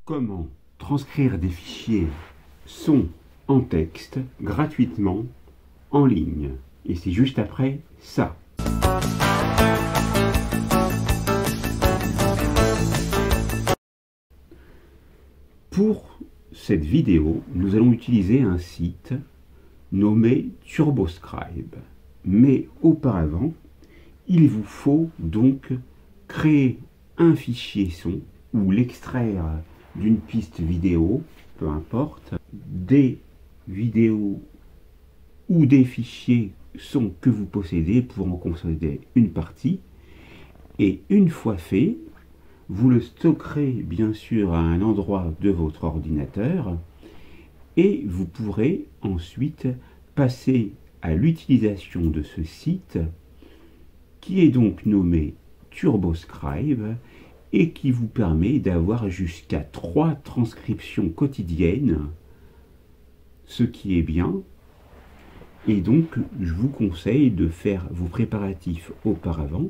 Comment transcrire des fichiers son en texte gratuitement en ligne. Et c'est juste après ça. Pour cette vidéo, nous allons utiliser un site nommé TurboScribe. Mais auparavant, il vous faut donc créer un fichier son ou l'extraire d'une piste vidéo, peu importe, des vidéos ou des fichiers son que vous possédez pour en consolder une partie. Et une fois fait, vous le stockerez bien sûr à un endroit de votre ordinateur et vous pourrez ensuite passer à l'utilisation de ce site qui est donc nommé TurboScribe et qui vous permet d'avoir jusqu'à 3 transcriptions quotidiennes, ce qui est bien. Et donc je vous conseille de faire vos préparatifs auparavant.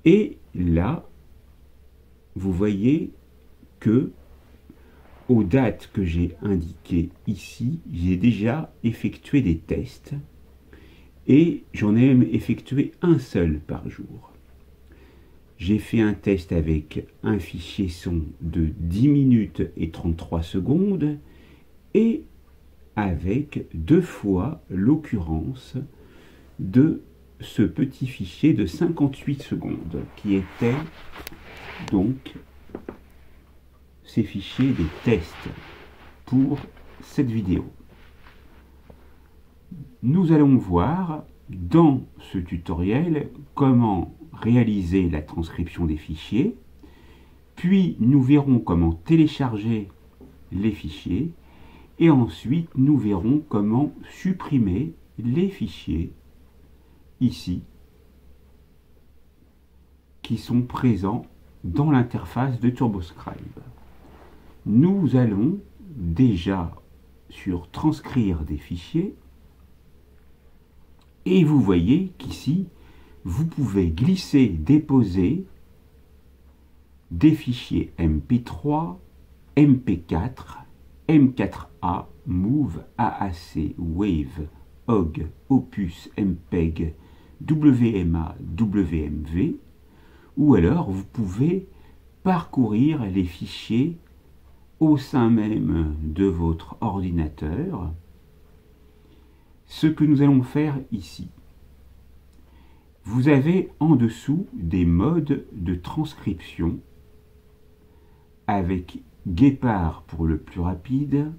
Et là, vous voyez que aux dates que j'ai indiquées ici, j'ai déjà effectué des tests et j'en ai même effectué un seul par jour. J'ai fait un test avec un fichier son de 10 minutes et 33 secondes et avec 2 fois l'occurrence de ce petit fichier de 58 secondes qui était donc ces fichiers des tests pour cette vidéo. Nous allons voir dans ce tutoriel comment réaliser la transcription des fichiers, puis nous verrons comment télécharger les fichiers et ensuite nous verrons comment supprimer les fichiers ici qui sont présents dans l'interface de TurboScribe. Nous allons déjà sur transcrire des fichiers et vous voyez qu'ici vous pouvez glisser, déposer des fichiers MP3, MP4, M4A, Move, AAC, Wave, OGG, Opus, MPEG, WMA, WMV, ou alors vous pouvez parcourir les fichiers au sein même de votre ordinateur. Ce que nous allons faire ici. Vous avez en dessous des modes de transcription avec Guépard pour le plus rapide,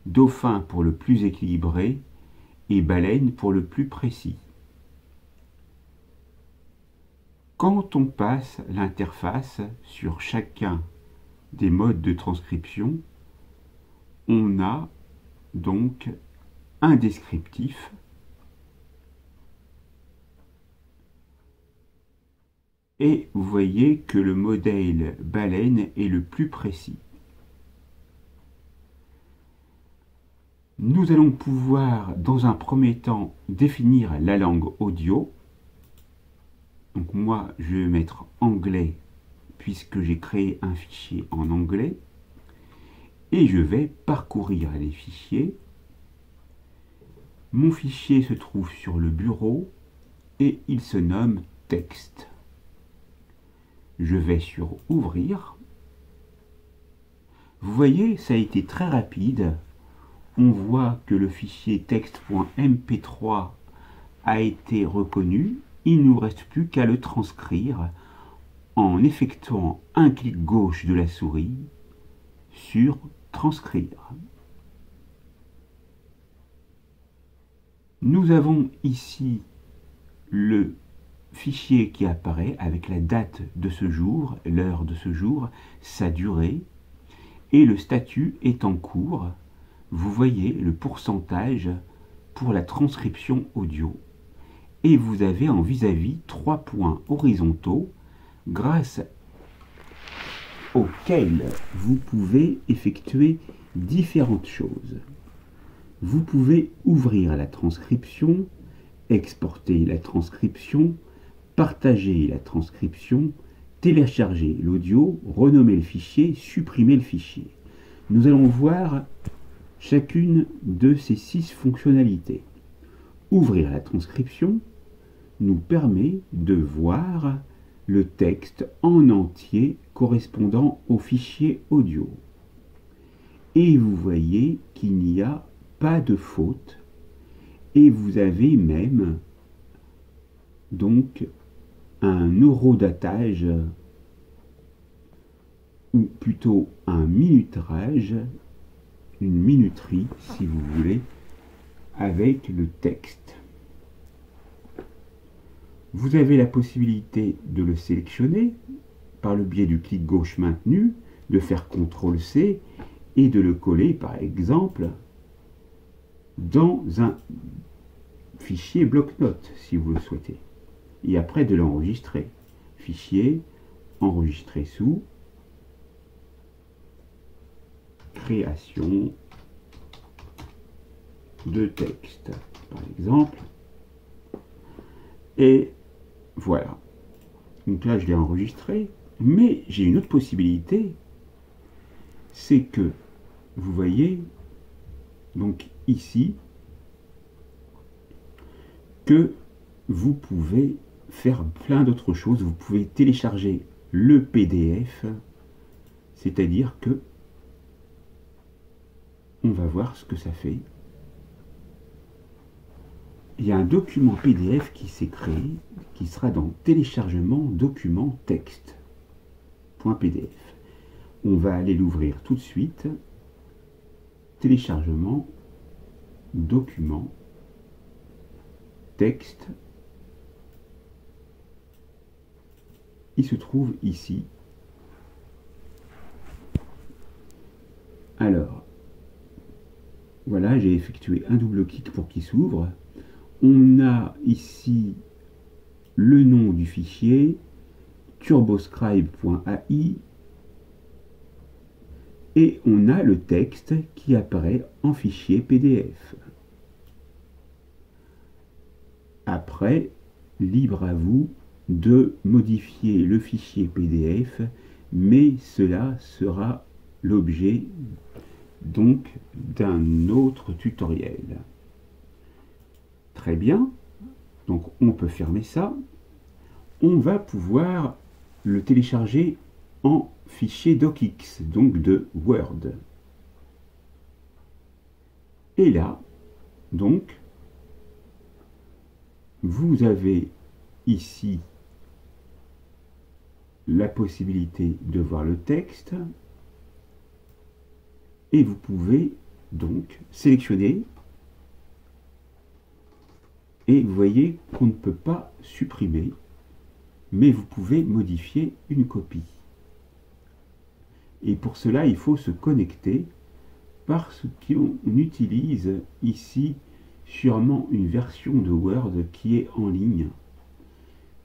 Dauphin pour le plus équilibré et Baleine pour le plus précis. Quand on passe l'interface sur chacun des modes de transcription, on a donc un descriptif et vous voyez que le modèle Baleine est le plus précis. Nous allons pouvoir dans un premier temps définir la langue audio. Donc moi je vais mettre anglais puisque j'ai créé un fichier en anglais et je vais parcourir les fichiers. Mon fichier se trouve sur le bureau et il se nomme texte. Je vais sur ouvrir. Vous voyez, ça a été très rapide. On voit que le fichier texte.mp3 a été reconnu. Il ne nous reste plus qu'à le transcrire en effectuant un clic gauche de la souris sur transcrire. Nous avons ici le fichier qui apparaît avec la date de ce jour, l'heure de ce jour, sa durée et le statut est en cours. Vous voyez le pourcentage pour la transcription audio et vous avez en vis-à-vis 3 points horizontaux grâce auxquels vous pouvez effectuer différentes choses. Vous pouvez ouvrir la transcription, exporter la transcription, partager la transcription télécharger l'audio, renommer le fichier, supprimer le fichier. Nous allons voir chacune de ces 6 fonctionnalités. Ouvrir la transcription nous permet de voir le texte en entier correspondant au fichier audio. Et vous voyez qu'il n'y a pas de faute. Et vous avez même donc un horodatage, ou plutôt un minutrage, une minuterie si vous voulez, avec le texte. Vous avez la possibilité de le sélectionner par le biais du clic gauche maintenu, de faire CTRL-C et de le coller par exemple dans un fichier bloc-notes si vous le souhaitez. Et après de l'enregistrer. Fichier, enregistrer sous, création de texte par exemple. Et voilà. Donc là je l'ai enregistré, mais j'ai une autre possibilité, c'est que vous voyez donc ici que vous pouvez faire plein d'autres choses. Vous pouvez télécharger le PDF, c'est-à-dire que on va voir ce que ça fait. Il y a un document PDF qui s'est créé, qui sera dans téléchargement document texte.pdf. On va aller l'ouvrir tout de suite. Téléchargement document texte. Il se trouve ici. Alors, voilà, j'ai effectué un double clic pour qu'il s'ouvre. On a ici le nom du fichier, turboscribe.ai, et on a le texte qui apparaît en fichier PDF. Après, libre à vous de modifier le fichier PDF, mais cela sera l'objet donc d'un autre tutoriel. Très bien, donc on peut fermer ça. On va pouvoir le télécharger en fichier docx, donc de Word. Et là, donc, vous avez ici la possibilité de voir le texte et vous pouvez donc sélectionner et vous voyez qu'on ne peut pas supprimer, mais vous pouvez modifier une copie. Et pour cela, il faut se connecter parce qu'on utilise ici sûrement une version de Word qui est en ligne.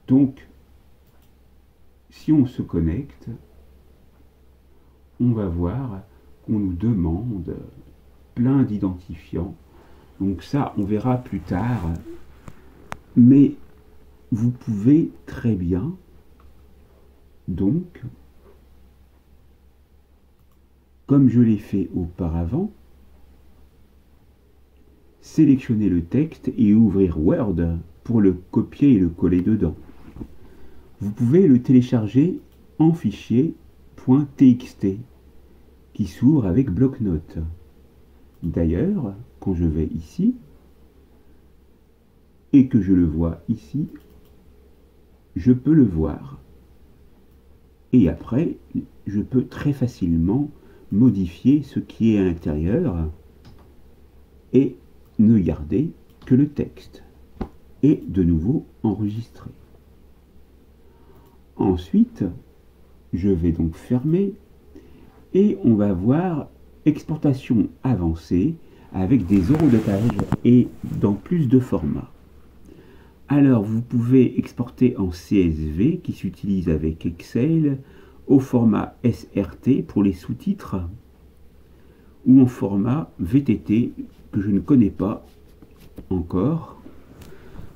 Donc, si on se connecte, on va voir qu'on nous demande plein d'identifiants. Donc ça, on verra plus tard. Mais vous pouvez très bien, donc, comme je l'ai fait auparavant, sélectionner le texte et ouvrir Word pour le copier et le coller dedans. Vous pouvez le télécharger en fichier .txt qui s'ouvre avec bloc-notes. D'ailleurs, quand je vais ici et que je le vois ici, je peux le voir. Et après, je peux très facilement modifier ce qui est à l'intérieur et ne garder que le texte. Et de nouveau enregistrer. Ensuite, je vais donc fermer et on va voir exportation avancée avec des horodotages et dans plus de formats. Alors, vous pouvez exporter en CSV qui s'utilise avec Excel, au format SRT pour les sous-titres, ou en format VTT que je ne connais pas encore.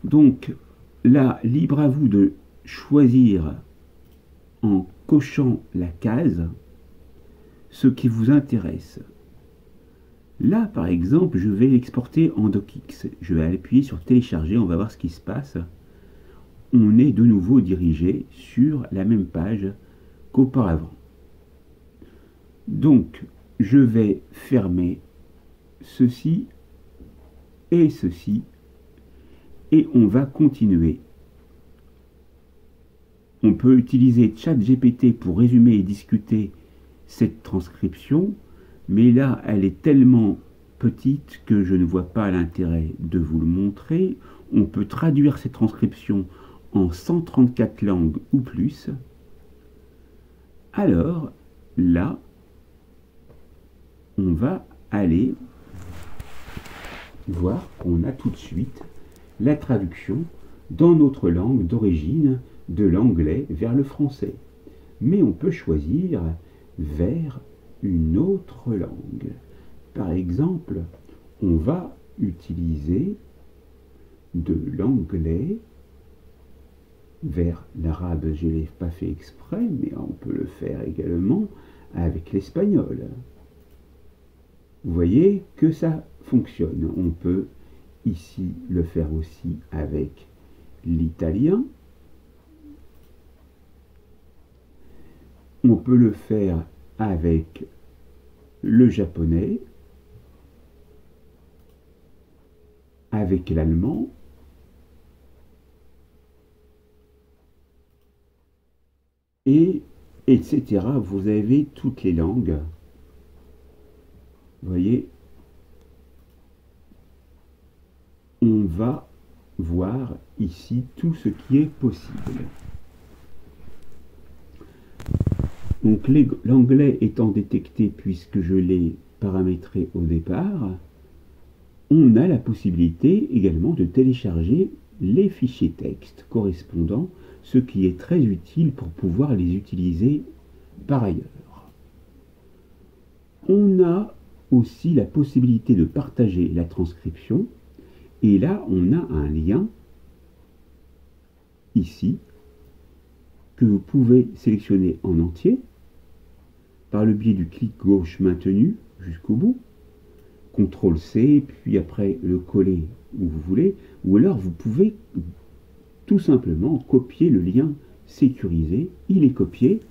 Donc là, libre à vous de choisir en cochant la case ce qui vous intéresse. Là, par exemple, je vais l'exporter en docx. Je vais appuyer sur télécharger, on va voir ce qui se passe. On est de nouveau dirigé sur la même page qu'auparavant. Donc, je vais fermer ceci et ceci, et on va continuer. On peut utiliser ChatGPT pour résumer et discuter cette transcription, mais là, elle est tellement petite que je ne vois pas l'intérêt de vous le montrer. On peut traduire cette transcription en 134 langues ou plus. Alors, là, on va aller voir qu'on a tout de suite la traduction dans notre langue d'origine, de l'anglais vers le français. Mais on peut choisir vers une autre langue. Par exemple, on va utiliser de l'anglais vers l'arabe. Je ne l'ai pas fait exprès, mais on peut le faire également avec l'espagnol. Vous voyez que ça fonctionne. On peut ici le faire aussi avec l'italien. On peut le faire avec le japonais, avec l'allemand, et etc. Vous avez toutes les langues. Vous voyez, on va voir ici tout ce qui est possible. Donc l'anglais étant détecté puisque je l'ai paramétré au départ, on a la possibilité également de télécharger les fichiers texte correspondants, ce qui est très utile pour pouvoir les utiliser par ailleurs. On a aussi la possibilité de partager la transcription, et là on a un lien ici que vous pouvez sélectionner en entier par le biais du clic gauche maintenu jusqu'au bout, CTRL-C, puis après le coller où vous voulez, ou alors vous pouvez tout simplement copier le lien sécurisé. Il est copié,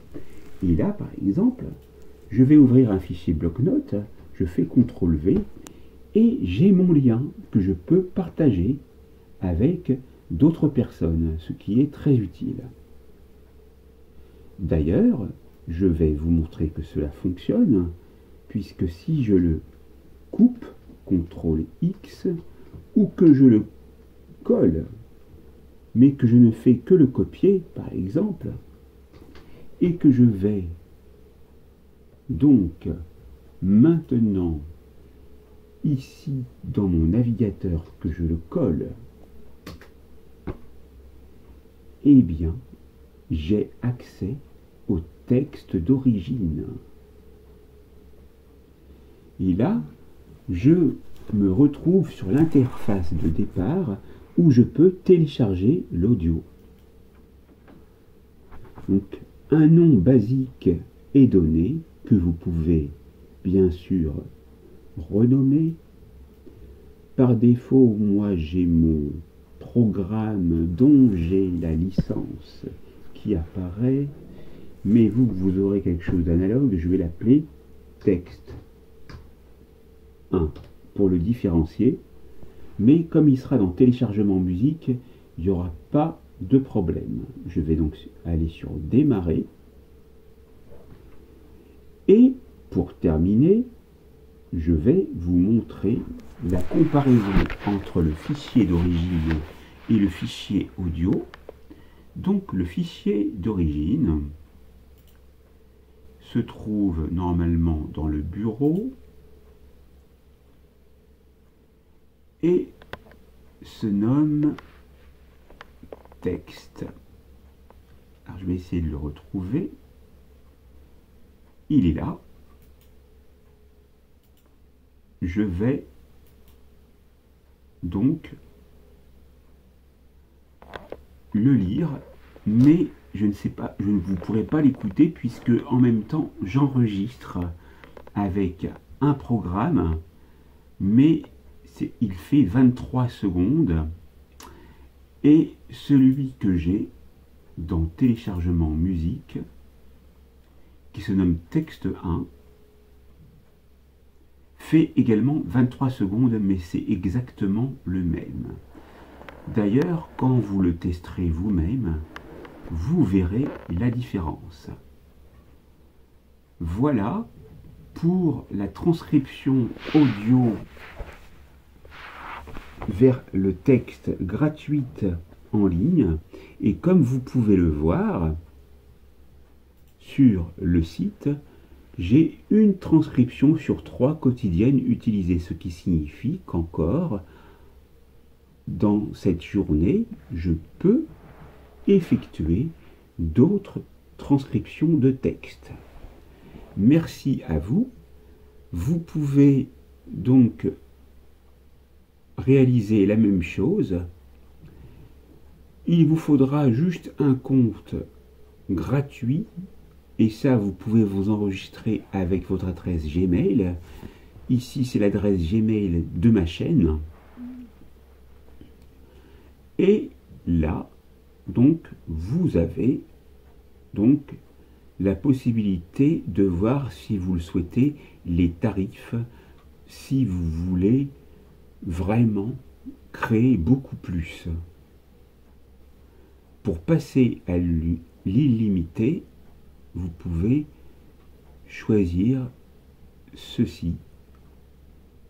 et là par exemple, je vais ouvrir un fichier bloc-notes, je fais CTRL-V, et j'ai mon lien que je peux partager avec d'autres personnes, ce qui est très utile. D'ailleurs, je vais vous montrer que cela fonctionne, puisque si je le coupe, CTRL-X, ou que je le colle, mais que je ne fais que le copier, par exemple, et que je vais donc maintenant ici dans mon navigateur, que je le colle, eh bien, j'ai accès au texte d'origine. Et là, je me retrouve sur l'interface de départ où je peux télécharger l'audio. Donc, un nom basique est donné que vous pouvez bien sûr renommer. Par défaut, moi j'ai mon programme dont j'ai la licence qui apparaît, mais vous aurez quelque chose d'analogue. Je vais l'appeler texte 1 pour le différencier, mais comme il sera dans téléchargement musique, il n'y aura pas de problème. Je vais donc aller sur démarrer, et pour terminer, je vais vous montrer la comparaison entre le fichier d'origine et le fichier audio. Donc le fichier d'origine se trouve normalement dans le bureau et se nomme texte. Alors je vais essayer de le retrouver. Il est là. Je vais donc le lire, mais je ne sais pas, je ne vous pourrai pas l'écouter puisque en même temps j'enregistre avec un programme, mais il fait 23 secondes et celui que j'ai dans téléchargement musique qui se nomme Texte 1 fait également 23 secondes, mais c'est exactement le même. D'ailleurs, quand vous le testerez vous-même, vous verrez la différence. Voilà pour la transcription audio vers le texte gratuite en ligne. Et comme vous pouvez le voir sur le site, j'ai une transcription sur 3 quotidienne utilisée, ce qui signifie qu'encore dans cette journée, je peux effectuer d'autres transcriptions de texte. Merci à vous. Vous pouvez donc réaliser la même chose. Il vous faudra juste un compte gratuit et ça vous pouvez vous enregistrer avec votre adresse Gmail. Ici c'est l'adresse Gmail de ma chaîne. Et là, donc, vous avez donc la possibilité de voir, si vous le souhaitez, les tarifs, si vous voulez vraiment créer beaucoup plus. Pour passer à l'illimité, vous pouvez choisir ceci,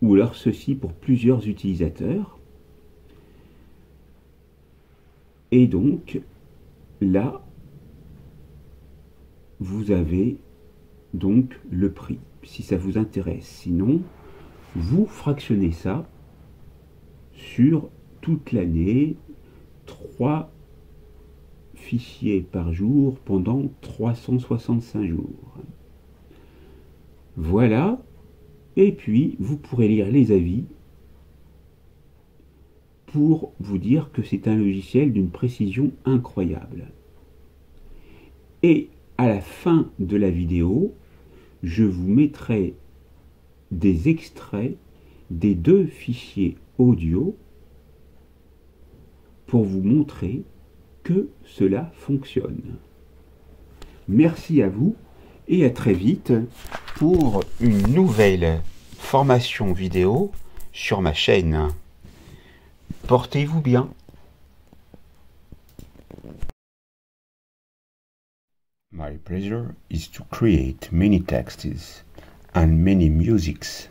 ou alors ceci pour plusieurs utilisateurs. Et donc, là, vous avez donc le prix, si ça vous intéresse. Sinon, vous fractionnez ça sur toute l'année, 3 fichiers par jour pendant 365 jours. Voilà, et puis vous pourrez lire les avis pour vous dire que c'est un logiciel d'une précision incroyable. Et à la fin de la vidéo, je vous mettrai des extraits des 2 fichiers audio pour vous montrer que cela fonctionne. Merci à vous et à très vite pour une nouvelle formation vidéo sur ma chaîne. Portez-vous bien. My pleasure is to create many texts and many musics,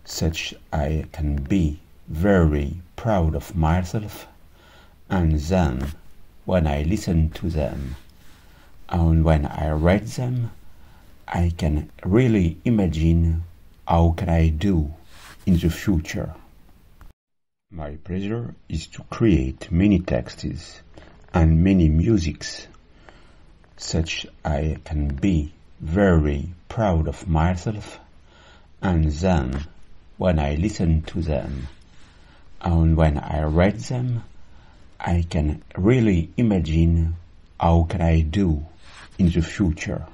such I can be very proud of myself, and then when I listen to them and when I read them, I can really imagine how can I do in the future. My pleasure is to create many texts and many musics, such I can be very proud of myself, and then when I listen to them and when I read them, I can really imagine how can I do in the future.